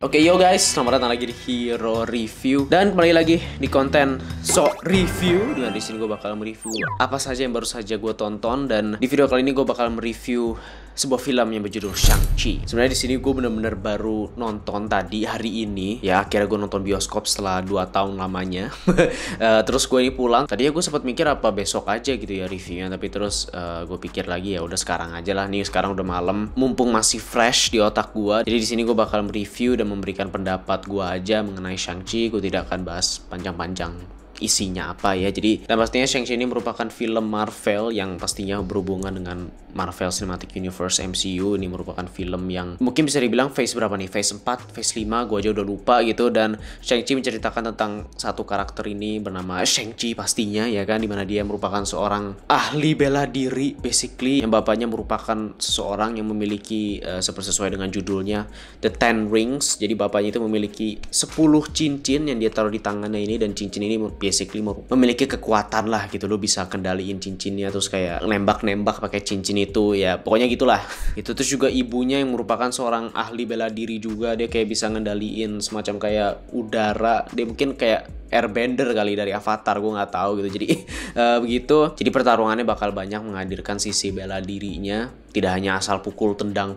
Oke yo guys, selamat datang lagi di Hero Review dan kembali lagi di konten Review. Di sini gue bakal mereview apa saja yang baru saja gue tonton, dan di video kali ini gue bakal mereview sebuah film yang berjudul Shang-Chi. Sebenarnya di sini gue bener-bener baru nonton tadi hari ini. Ya akhirnya gue nonton bioskop setelah 2 tahun lamanya. Terus gue ini pulang. Tadi ya gue sempat mikir apa besok aja gitu ya reviewnya, tapi terus gue pikir lagi ya udah sekarang aja lah nih. Sekarang udah malam, mumpung masih fresh di otak gue. Jadi di sini gue bakal mereview dan memberikan pendapat gue aja mengenai Shang-Chi. Gue tidak akan bahas panjang-panjang isinya apa ya. Jadi dan pastinya Shang-Chi ini merupakan film Marvel yang pastinya berhubungan dengan Marvel Cinematic Universe MCU. Ini merupakan film yang mungkin bisa dibilang phase berapa nih? Phase 4, phase 5, gue aja udah lupa gitu. Dan Shang-Chi menceritakan tentang satu karakter ini bernama Shang-Chi pastinya ya kan, dimana dia merupakan seorang ahli bela diri basically, yang bapaknya merupakan seseorang yang memiliki sesuai dengan judulnya The Ten Rings. Jadi bapaknya itu memiliki 10 cincin yang dia taruh di tangannya ini, dan cincin ini basically memiliki kekuatan lah gitu. Lo bisa kendaliin cincinnya, terus kayak nembak-nembak pakai cincin itu ya, pokoknya gitulah. Itu terus juga ibunya yang merupakan seorang ahli bela diri juga, dia kayak bisa ngendaliin semacam kayak udara, dia mungkin kayak airbender kali dari Avatar, gue nggak tahu gitu. Jadi begitu. Jadi pertarungannya bakal banyak menghadirkan sisi bela dirinya, tidak hanya asal pukul tendang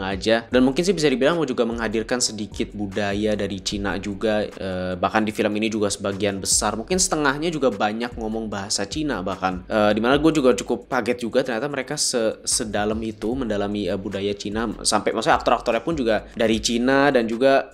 aja. Dan mungkin sih bisa dibilang mau juga menghadirkan sedikit budaya dari Cina juga. Bahkan di film ini juga sebagian besar, mungkin setengahnya juga banyak ngomong bahasa Cina bahkan. Dimana gue juga cukup kaget juga ternyata mereka sedalam itu mendalami budaya Cina. Sampai maksudnya aktor-aktornya pun juga dari Cina, dan juga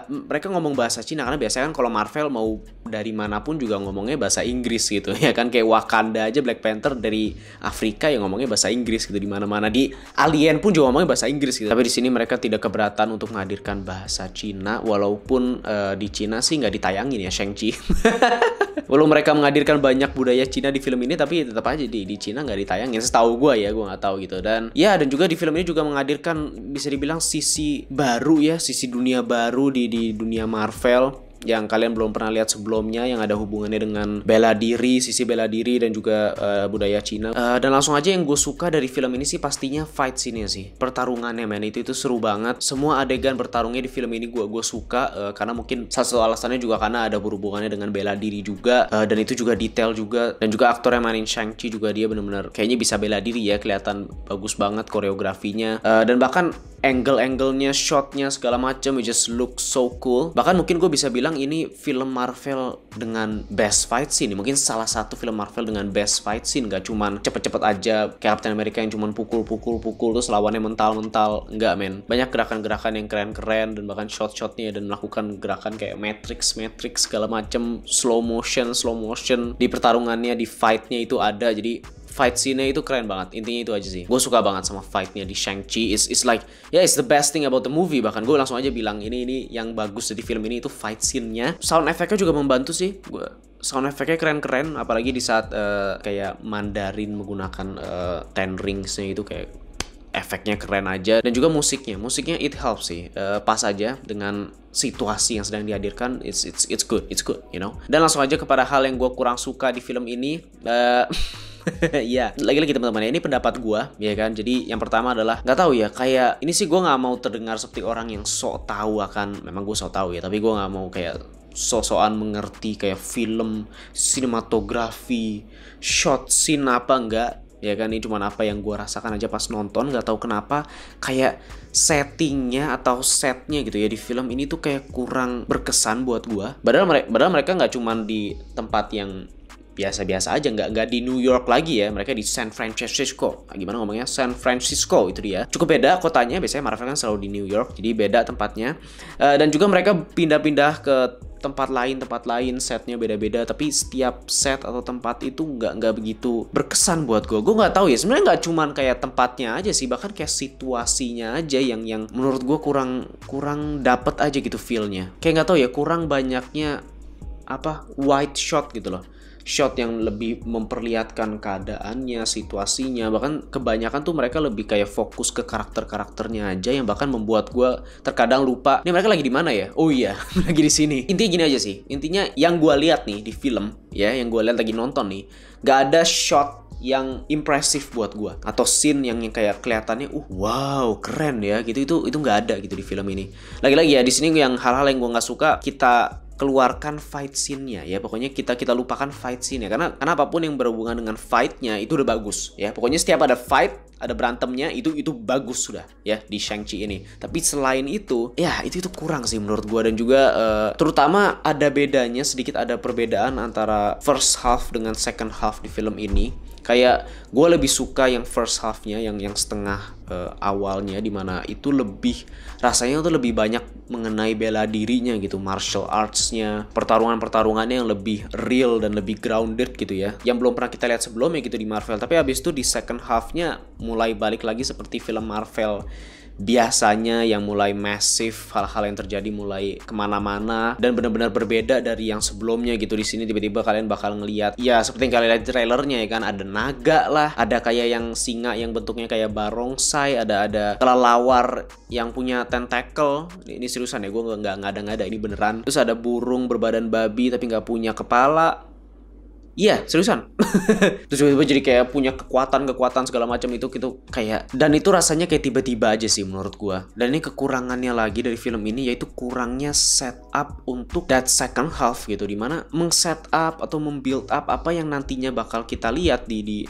mereka ngomong bahasa Cina. Karena biasanya kan kalau Marvel mau dari manapun juga ngomongnya bahasa Inggris gitu ya kan. Kayak Wakanda aja, Black Panther dari Afrika yang ngomongnya bahasa Inggris gitu. Di mana-mana di Alien pun juga ngomongnya bahasa Inggris gitu. Tapi di sini mereka tidak keberatan untuk menghadirkan bahasa Cina, walaupun di Cina sih nggak ditayangin ya Shang-Chi. Walau mereka menghadirkan banyak budaya Cina di film ini, tapi tetap aja di Cina nggak ditayangin. Setahu gue ya, gue nggak tahu gitu. Dan ya, dan juga di film ini juga menghadirkan bisa dibilang sisi baru ya, sisi dunia baru di dunia Marvel yang kalian belum pernah lihat sebelumnya, yang ada hubungannya dengan bela diri, sisi bela diri dan juga budaya Cina. Dan langsung aja yang gue suka dari film ini sih pastinya fight scene-nya sih. Pertarungannya men, itu seru banget. Semua adegan bertarungnya di film ini gue suka, karena mungkin salah satu alasannya juga karena ada berhubungannya dengan bela diri juga, dan itu juga detail juga. Dan juga aktor yang mainin Shang-Chi juga dia bener-bener kayaknya bisa bela diri ya, kelihatan bagus banget koreografinya, dan bahkan angle-angle-nya, shot-nya segala macam, it just look so cool. Bahkan mungkin gue bisa bilang ini film Marvel dengan best fight scene. Mungkin salah satu film Marvel dengan best fight scene. Gak cuman cepet-cepet aja kayak Captain America yang cuman pukul terus lawannya mental. Enggak men, banyak gerakan-gerakan yang keren-keren, dan bahkan shot-shotnya dan melakukan gerakan kayak Matrix segala macam, slow motion di pertarungannya, di fight-nya itu ada. Jadi fight scene-nya itu keren banget. Intinya itu aja sih. Gue suka banget sama fight-nya di Shang-Chi. It's like, yeah, it's the best thing about the movie. Bahkan gue langsung aja bilang ini yang bagus di film ini itu fight scene-nya. Sound effect-nya juga membantu sih. Sound effect-nya keren-keren. Apalagi di saat kayak Mandarin menggunakan Ten Rings-nya itu kayak efeknya keren aja. Dan juga musiknya it helps sih. Pas aja dengan situasi yang sedang dihadirkan. It's good, you know. Dan langsung aja kepada hal yang gue kurang suka di film ini. Ya, lagi-lagi teman-teman, ini pendapat gue ya kan. Jadi yang pertama adalah nggak tahu ya, kayak ini sih gue nggak mau terdengar seperti orang yang sok tahu akan, memang gue sok tahu ya, tapi gue nggak mau kayak sok-sokan mengerti kayak film, sinematografi, shot scene apa enggak ya kan. Ini cuma apa yang gue rasakan aja pas nonton. Nggak tahu kenapa kayak settingnya atau setnya gitu ya di film ini tuh kayak kurang berkesan buat gue. Padahal mereka nggak cuma di tempat yang biasa-biasa aja, nggak di New York lagi ya, mereka di San Francisco. Gimana ngomongnya? San Francisco itu dia. Cukup beda kotanya, biasanya Marvel kan selalu di New York, jadi beda tempatnya. Dan juga mereka pindah-pindah ke tempat lain, setnya beda-beda, tapi setiap set atau tempat itu nggak begitu berkesan buat gue nggak tahu ya, sebenarnya nggak cuman kayak tempatnya aja sih, bahkan kayak situasinya aja yang menurut gue kurang dapet aja gitu feelnya. Kayak nggak tahu ya, kurang banyaknya wide shot gitu loh, shot yang lebih memperlihatkan keadaannya, situasinya. Bahkan kebanyakan tuh mereka lebih kayak fokus ke karakternya aja, yang bahkan membuat gue terkadang lupa ini mereka lagi di mana ya. Oh iya, lagi di sini. Intinya gini aja sih. Intinya yang gue lihat nih di film ya, yang gue lihat lagi nonton nih, gak ada shot yang impresif buat gue, atau scene yang kayak kelihatannya wow keren ya gitu, itu nggak ada gitu di film ini. Lagi-lagi ya di sini yang hal-hal yang gue nggak suka kita keluarkan fight scene-nya ya, pokoknya kita lupakan fight scene-nya, karena apapun yang berhubungan dengan fight-nya itu udah bagus ya, pokoknya setiap ada fight, ada berantemnya itu bagus sudah ya di Shang-Chi ini. Tapi selain itu ya itu kurang sih menurut gua, dan juga terutama ada bedanya sedikit, ada perbedaan antara first half dengan second half di film ini. Kayak gue lebih suka yang first half-nya, yang setengah awalnya, dimana itu lebih rasanya tuh lebih banyak mengenai bela dirinya gitu, martial arts-nya, pertarungannya yang lebih real dan lebih grounded gitu ya, yang belum pernah kita lihat sebelumnya gitu di Marvel. Tapi habis itu di second half-nya mulai balik lagi seperti film Marvel biasanya, yang mulai masif, hal-hal yang terjadi mulai kemana-mana dan benar-benar berbeda dari yang sebelumnya gitu. Di sini tiba-tiba kalian bakal ngelihat ya seperti yang kalian lihat di trailernya ya kan, ada naga lah, ada kayak yang singa yang bentuknya kayak barongsai, ada kelelawar yang punya tentacle. Ini seriusan ya, gue nggak ngada-ngada, ini beneran. Terus ada burung berbadan babi tapi nggak punya kepala. Iya, seriusan. Terus tiba-tiba jadi kayak punya kekuatan segala macam itu gitu kayak, dan itu rasanya kayak tiba-tiba aja sih menurut gua. Dan ini kekurangannya lagi dari film ini, yaitu kurangnya setup untuk that second half gitu, dimana meng-setup atau membuild up apa yang nantinya bakal kita lihat di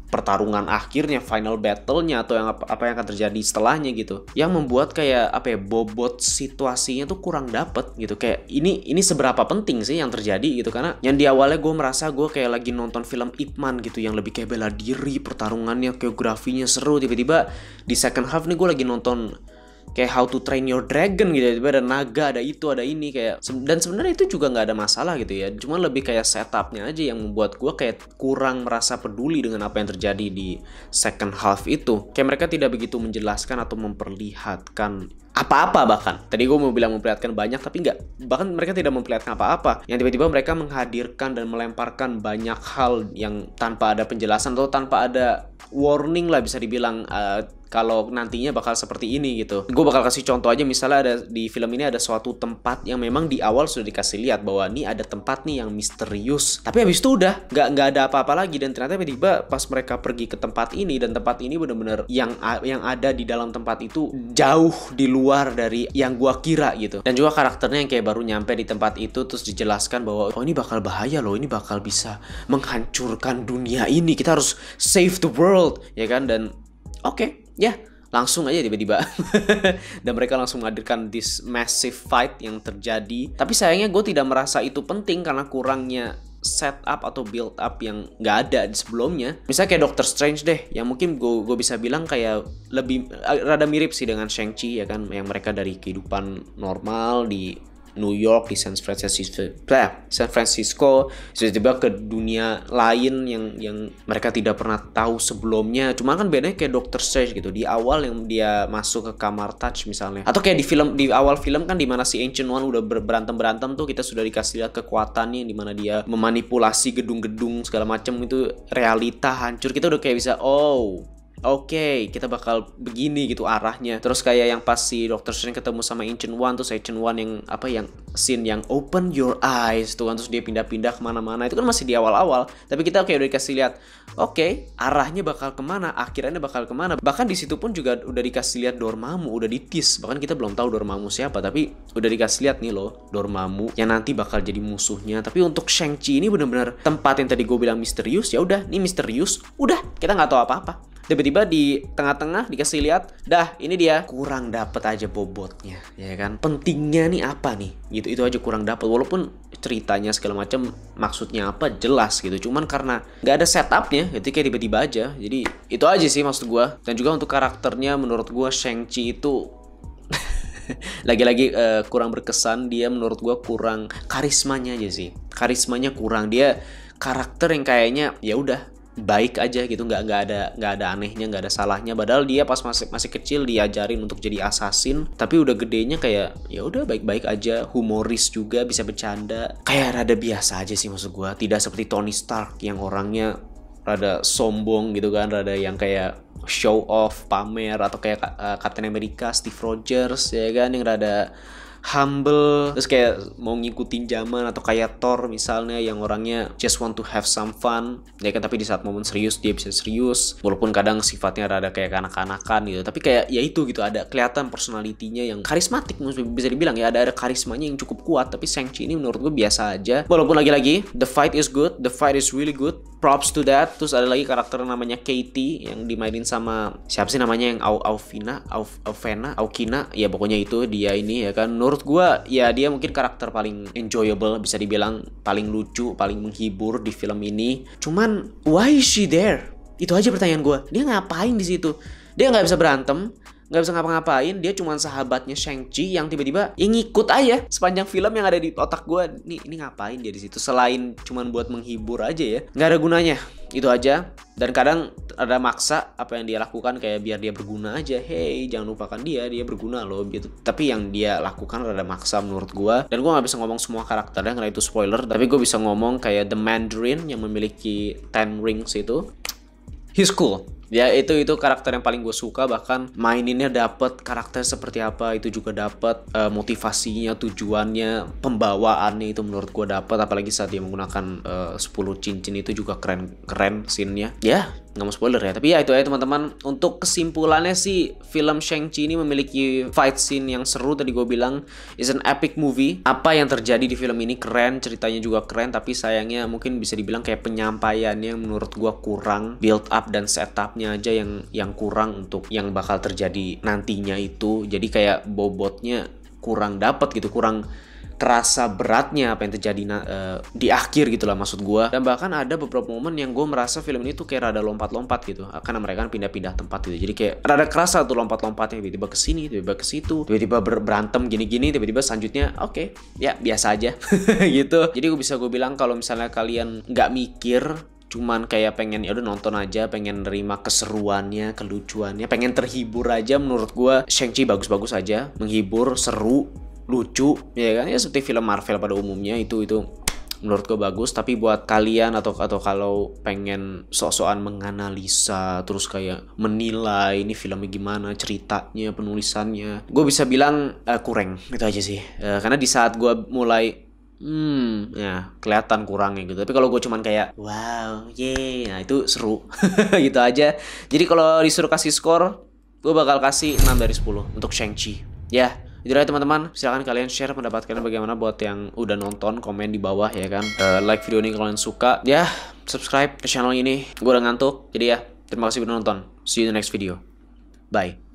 pertarungan akhirnya, final battle-nya, atau yang apa yang akan terjadi setelahnya gitu. Yang membuat kayak apa ya, bobot situasinya tuh kurang dapet gitu. Kayak ini seberapa penting sih yang terjadi gitu, karena yang di awalnya gue merasa gue kayak lagi nonton film Ip Man gitu, yang lebih kayak bela diri, pertarungannya, koreografinya seru. Tiba-tiba di second half nih gue lagi nonton kayak How to Train Your Dragon gitu, tiba-tiba ada naga, ada itu, ada ini kayak, dan sebenarnya itu juga nggak ada masalah gitu ya, cuma lebih kayak setupnya aja yang membuat gue kayak kurang merasa peduli dengan apa yang terjadi di second half itu. Kayak mereka tidak begitu menjelaskan atau memperlihatkan apa-apa, bahkan tadi gue mau bilang memperlihatkan banyak, tapi nggak, bahkan mereka tidak memperlihatkan apa-apa. Yang tiba-tiba mereka menghadirkan dan melemparkan banyak hal yang tanpa ada penjelasan atau tanpa ada warning lah bisa dibilang, kalau nantinya bakal seperti ini gitu. Gue bakal kasih contoh aja, misalnya ada di film ini ada suatu tempat yang memang di awal sudah dikasih lihat bahwa nih ada tempat nih yang misterius, tapi habis itu udah nggak ada apa-apa lagi, dan ternyata tiba-tiba pas mereka pergi ke tempat ini, dan tempat ini bener-bener yang ada di dalam tempat itu jauh di luar dari yang gua kira gitu. Dan juga karakternya yang kayak baru nyampe di tempat itu terus dijelaskan bahwa ini bakal bahaya loh, ini bakal bisa menghancurkan dunia ini, kita harus save the world ya kan. Dan oke, ya langsung aja tiba-tiba dan mereka langsung menghadirkan this massive fight yang terjadi. Tapi sayangnya gue tidak merasa itu penting karena kurangnya setup atau build up yang nggak ada di sebelumnya. Misalnya kayak Doctor Strange deh, yang mungkin gue bisa bilang kayak lebih rada mirip sih dengan Shang-Chi ya kan, yang mereka dari kehidupan normal di New York, di San Francisco, tiba-tiba ke dunia lain yang mereka tidak pernah tahu sebelumnya. Cuma kan bedanya kayak Doctor Strange gitu, di awal yang dia masuk ke kamar Touch misalnya, atau kayak di awal film kan, dimana si Ancient One udah berantem tuh, kita sudah dikasih lihat kekuatannya, dimana dia memanipulasi gedung-gedung segala macam, itu realita hancur. Kita udah kayak bisa Oke, kita bakal begini gitu arahnya. Terus kayak yang pas si Dr. Strange ketemu sama Ancient One, terus Ancient One yang yang scene yang open your eyes tuh kan, terus dia pindah-pindah kemana-mana, itu kan masih di awal-awal. Tapi kita kayak udah dikasih lihat, oke, arahnya bakal kemana, akhirnya bakal kemana. Bahkan di situ pun juga udah dikasih lihat Dormammu, udah ditis. Bahkan kita belum tahu Dormammu siapa, tapi udah dikasih lihat nih loh Dormammu yang nanti bakal jadi musuhnya. Tapi untuk Shang-Chi ini benar-benar tempat yang tadi gue bilang misterius, ya udah, ini misterius, udah kita nggak tahu apa-apa. Tiba-tiba di tengah-tengah dikasih lihat, dah ini dia, kurang dapet aja bobotnya, ya kan? Pentingnya nih apa nih? Gitu, itu aja kurang dapet. Walaupun ceritanya segala macam maksudnya apa jelas gitu, cuman karena nggak ada setupnya, itu kayak tiba-tiba aja. Jadi itu aja sih maksud gue. Dan juga untuk karakternya, menurut gue Shang-Chi itu lagi-lagi kurang berkesan. Dia menurut gue kurang karismanya aja sih. Karismanya kurang. Dia karakter yang kayaknya ya udah baik aja gitu, nggak ada anehnya, nggak ada salahnya. Padahal dia pas masih kecil diajarin untuk jadi assassin, tapi udah gedenya kayak ya udah baik-baik aja, humoris juga, bisa bercanda, kayak rada biasa aja sih maksud gua. Tidak seperti Tony Stark yang orangnya rada sombong gitu kan, rada yang kayak show off, pamer, atau kayak Captain America, Steve Rogers ya kan, yang rada humble, terus kayak mau ngikutin zaman, atau kayak Thor misalnya yang orangnya just want to have some fun ya kan, tapi di saat momen serius dia bisa serius walaupun kadang sifatnya rada kayak kanak-kanakan gitu, tapi kayak ya itu gitu, ada kelihatan personalitinya yang karismatik, bisa dibilang ya, ada karismanya yang cukup kuat. Tapi Shang-Chi ini menurut gue biasa aja, walaupun lagi-lagi the fight is good, the fight is really good, props to that. Terus ada lagi karakter namanya Katie yang dimainin sama siapa sih namanya, yang Aukina ya, pokoknya itu dia ini ya kan. Menurut gua ya dia mungkin karakter paling enjoyable, bisa dibilang paling lucu, paling menghibur di film ini. Cuman why is she there? Itu aja pertanyaan gua. Dia ngapain di situ? Dia nggak bisa berantem, nggak bisa ngapa-ngapain, dia cuma sahabatnya Shang-Chi yang tiba-tiba ya ngikut aja sepanjang film. Yang ada di otak gue, ini ngapain dia di situ selain cuma buat menghibur aja ya, nggak ada gunanya. Itu aja. Dan kadang ada maksa apa yang dia lakukan kayak biar dia berguna aja. Hey, jangan lupakan dia berguna loh gitu. Tapi yang dia lakukan ada maksa menurut gue. Dan gue nggak bisa ngomong semua karakternya karena itu spoiler, tapi gue bisa ngomong kayak The Mandarin yang memiliki 10 rings itu, he's cool. Ya itu karakter yang paling gue suka, bahkan maininnya dapet, karakter seperti apa itu juga dapet, motivasinya, tujuannya, pembawaannya itu menurut gue dapet, apalagi saat dia menggunakan 10 cincin itu juga keren scene-nya. Ya nggak mau spoiler ya, tapi ya itu aja teman-teman. Untuk kesimpulannya sih, film Shang-Chi ini memiliki fight scene yang seru, tadi gue bilang is an epic movie. Apa yang terjadi di film ini keren, ceritanya juga keren, tapi sayangnya mungkin bisa dibilang kayak penyampaiannya menurut gue kurang, build up dan setupnya aja yang kurang untuk yang bakal terjadi nantinya itu. Jadi kayak bobotnya kurang dapet gitu, kurang terasa beratnya apa yang terjadi di akhir gitu lah maksud gue. Dan bahkan ada beberapa momen yang gue merasa film ini tuh kayak rada lompat-lompat gitu, karena mereka kan pindah-pindah tempat gitu. Jadi kayak rada kerasa tuh lompat-lompatnya, tiba-tiba ke sini, tiba-tiba ke situ, tiba-tiba berantem gini-gini, tiba-tiba selanjutnya oke, ya biasa aja gitu. Jadi gue bilang kalau misalnya kalian nggak mikir, cuman kayak pengen ya udah nonton aja, pengen nerima keseruannya, kelucuannya, pengen terhibur aja, menurut gue Shang-Chi bagus-bagus aja, menghibur, seru, lucu ya kan, ya seperti film Marvel pada umumnya itu menurut gue bagus. Tapi buat kalian atau kalau pengen sok-sokan menganalisa terus kayak menilai ini filmnya gimana, ceritanya, penulisannya, gue bisa bilang kurang. Itu aja sih, karena di saat gue mulai ya kelihatan kurangnya gitu. Tapi kalau gue cuman kayak wow, nah itu seru gitu aja. Jadi kalau disuruh kasih skor, gue bakal kasih 6 dari 10 untuk Shang-Chi. Ya, itu aja teman-teman. Silakan kalian share pendapat kalian bagaimana buat yang udah nonton, komen di bawah ya kan. Like video ini kalau kalian suka. Ya, subscribe ke channel ini. Gue udah ngantuk. Jadi ya, terima kasih udah nonton. See you in the next video. Bye.